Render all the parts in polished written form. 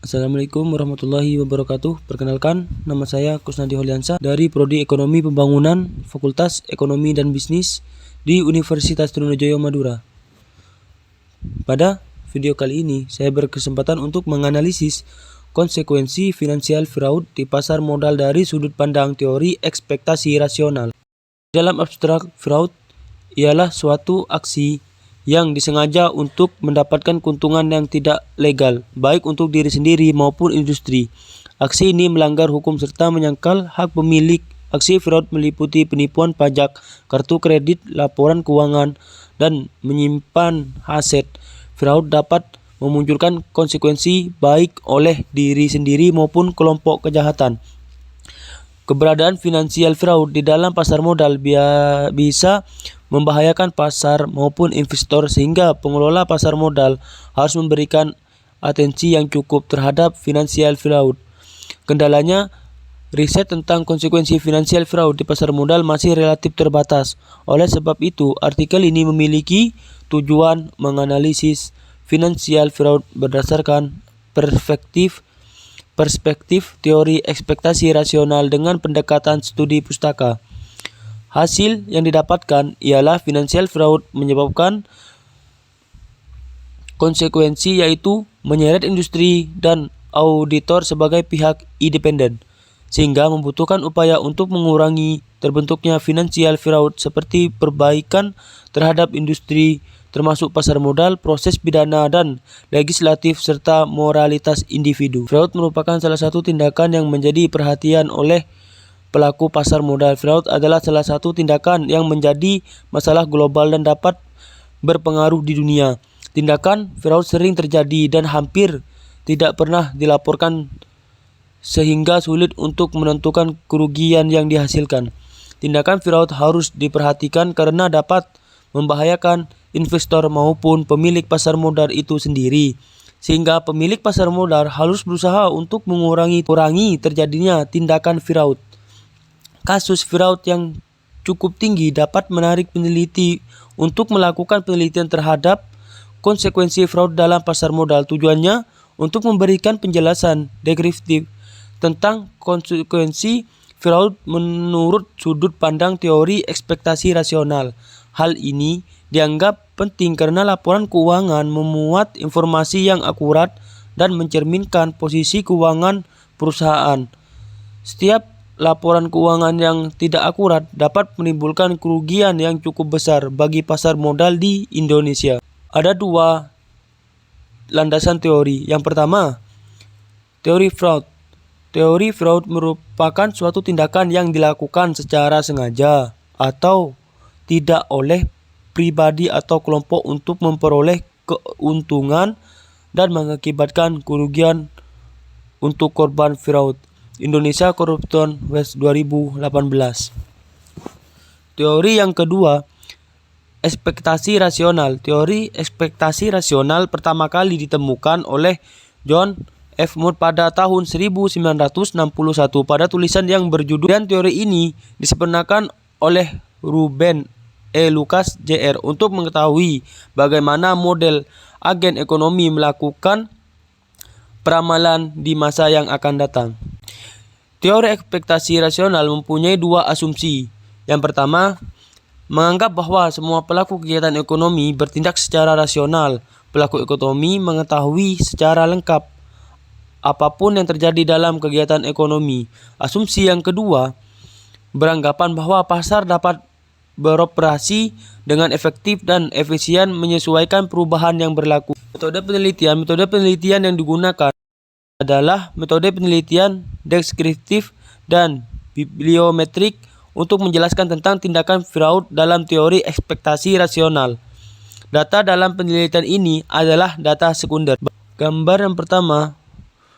Assalamualaikum warahmatullahi wabarakatuh. Perkenalkan, nama saya Kusnadi Holiansyah dari Prodi Ekonomi Pembangunan, Fakultas Ekonomi dan Bisnis di Universitas Trunojoyo Madura. Pada video kali ini, saya berkesempatan untuk menganalisis konsekuensi financial fraud di pasar modal dari sudut pandang teori ekspektasi rasional. Dalam abstrak, fraud ialah suatu aksi yang disengaja untuk mendapatkan keuntungan yang tidak legal, baik untuk diri sendiri maupun industri. Aksi ini melanggar hukum serta menyangkal hak pemilik. Aksi fraud meliputi penipuan pajak, kartu kredit, laporan keuangan, dan menyimpan aset. Fraud dapat memunculkan konsekuensi baik oleh diri sendiri maupun kelompok kejahatan. Keberadaan financial fraud di dalam pasar modal bisa membahayakan pasar maupun investor, sehingga pengelola pasar modal harus memberikan atensi yang cukup terhadap financial fraud. Kendalanya, riset tentang konsekuensi financial fraud di pasar modal masih relatif terbatas. Oleh sebab itu, artikel ini memiliki tujuan menganalisis financial fraud berdasarkan perspektif teori ekspektasi rasional dengan pendekatan studi pustaka. Hasil yang didapatkan ialah financial fraud menyebabkan konsekuensi, yaitu menyeret industri dan auditor sebagai pihak independen, sehingga membutuhkan upaya untuk mengurangi terbentuknya financial fraud seperti perbaikan terhadap industri, termasuk pasar modal, proses pidana dan legislatif, serta moralitas individu. Fraud merupakan salah satu tindakan yang menjadi perhatian oleh pelaku pasar modal. Fraud adalah salah satu tindakan yang menjadi masalah global dan dapat berpengaruh di dunia. Tindakan fraud sering terjadi dan hampir tidak pernah dilaporkan, sehingga sulit untuk menentukan kerugian yang dihasilkan. Tindakan fraud harus diperhatikan karena dapat membahayakan investor maupun pemilik pasar modal itu sendiri, sehingga pemilik pasar modal harus berusaha untuk mengurangi terjadinya tindakan fraud. Kasus fraud yang cukup tinggi dapat menarik peneliti untuk melakukan penelitian terhadap konsekuensi fraud dalam pasar modal. Tujuannya untuk memberikan penjelasan deskriptif tentang konsekuensi fraud menurut sudut pandang teori ekspektasi rasional. Hal ini dianggap penting karena laporan keuangan memuat informasi yang akurat dan mencerminkan posisi keuangan perusahaan. Setiap laporan keuangan yang tidak akurat dapat menimbulkan kerugian yang cukup besar bagi pasar modal di Indonesia. Ada dua landasan teori. Yang pertama, teori fraud. Teori fraud merupakan suatu tindakan yang dilakukan secara sengaja atau tidak oleh pribadi atau kelompok untuk memperoleh keuntungan dan mengakibatkan kerugian untuk korban fraud. Indonesia Corruption Watch 2018. Teori yang kedua, ekspektasi rasional. Teori ekspektasi rasional pertama kali ditemukan oleh John F. Moore pada tahun 1961 pada tulisan yang berjudul, dan teori ini disempurnakan oleh Ruben E. Lucas Jr. untuk mengetahui bagaimana model agen ekonomi melakukan peramalan di masa yang akan datang. Teori ekspektasi rasional mempunyai dua asumsi. Yang pertama, menganggap bahwa semua pelaku kegiatan ekonomi bertindak secara rasional. Pelaku ekonomi mengetahui secara lengkap apapun yang terjadi dalam kegiatan ekonomi. Asumsi yang kedua, beranggapan bahwa pasar dapat beroperasi dengan efektif dan efisien menyesuaikan perubahan yang berlaku. Metode penelitian yang digunakan adalah metode penelitian deskriptif dan bibliometrik untuk menjelaskan tentang tindakan fraud dalam teori ekspektasi rasional. Data dalam penelitian ini adalah data sekunder. Gambar yang pertama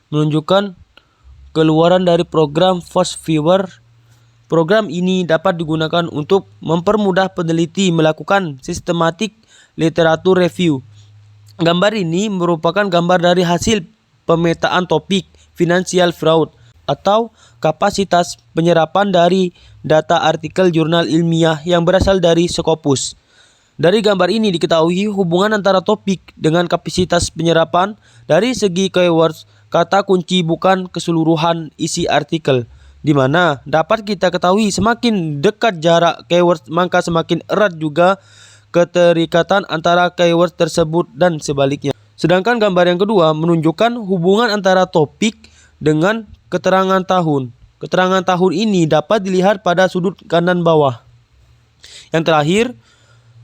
menunjukkan keluaran dari program Fast Viewer. Program ini dapat digunakan untuk mempermudah peneliti melakukan sistematik literatur review. Gambar ini merupakan gambar dari hasil pemetaan topik financial fraud atau kapasitas penyerapan dari data artikel jurnal ilmiah yang berasal dari Scopus. Dari gambar ini diketahui hubungan antara topik dengan kapasitas penyerapan dari segi keywords kata kunci bukan keseluruhan isi artikel, di mana dapat kita ketahui semakin dekat jarak keyword maka semakin erat juga keterikatan antara keyword tersebut dan sebaliknya. Sedangkan gambar yang kedua menunjukkan hubungan antara topik dengan keterangan tahun. Keterangan tahun ini dapat dilihat pada sudut kanan bawah. Yang terakhir,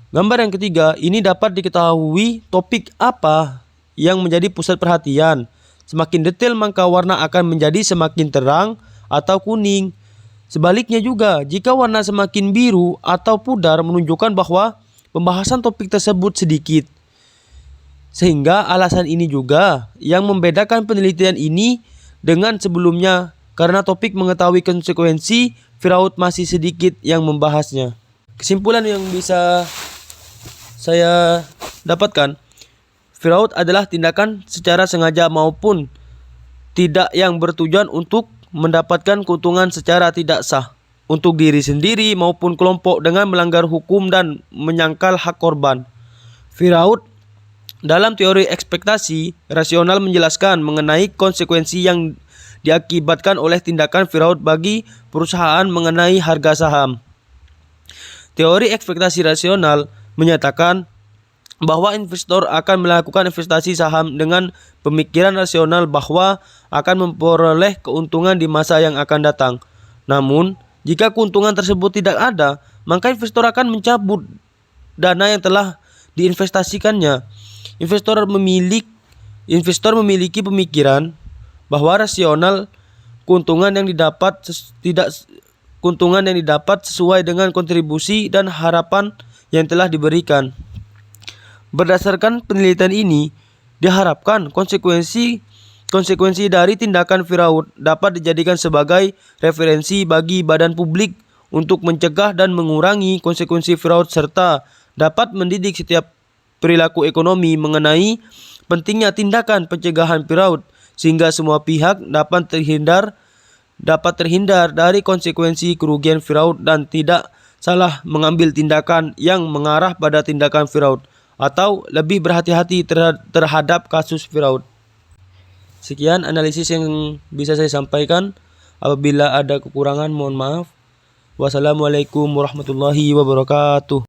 gambar yang ketiga ini dapat diketahui topik apa yang menjadi pusat perhatian. Semakin detail maka warna akan menjadi semakin terang atau kuning. Sebaliknya juga, jika warna semakin biru atau pudar menunjukkan bahwa pembahasan topik tersebut sedikit. Sehingga alasan ini juga yang membedakan penelitian ini dengan sebelumnya, karena topik mengetahui konsekuensi Firaud masih sedikit yang membahasnya. Kesimpulan yang bisa saya dapatkan, Firaud adalah tindakan secara sengaja maupun tidak yang bertujuan untuk mendapatkan keuntungan secara tidak sah untuk diri sendiri maupun kelompok dengan melanggar hukum dan menyangkal hak korban. Firaud dalam teori ekspektasi rasional menjelaskan mengenai konsekuensi yang diakibatkan oleh tindakan Firaud bagi perusahaan mengenai harga saham. Teori ekspektasi rasional menyatakan bahwa investor akan melakukan investasi saham dengan pemikiran rasional bahwa akan memperoleh keuntungan di masa yang akan datang. Namun, jika keuntungan tersebut tidak ada, maka investor akan mencabut dana yang telah diinvestasikannya. Investor memiliki pemikiran bahwa rasional keuntungan yang didapat sesuai dengan kontribusi dan harapan yang telah diberikan. Berdasarkan penelitian ini, diharapkan konsekuensi dari tindakan Firaud dapat dijadikan sebagai referensi bagi badan publik untuk mencegah dan mengurangi konsekuensi Firaud serta dapat mendidik setiap perilaku ekonomi mengenai pentingnya tindakan pencegahan Firaud sehingga semua pihak dapat terhindar dari konsekuensi kerugian Firaud dan tidak salah mengambil tindakan yang mengarah pada tindakan Firaud atau lebih berhati-hati terhadap kasus Firaud. Sekian analisis yang bisa saya sampaikan. Apabila ada kekurangan mohon maaf. Wassalamualaikum warahmatullahi wabarakatuh.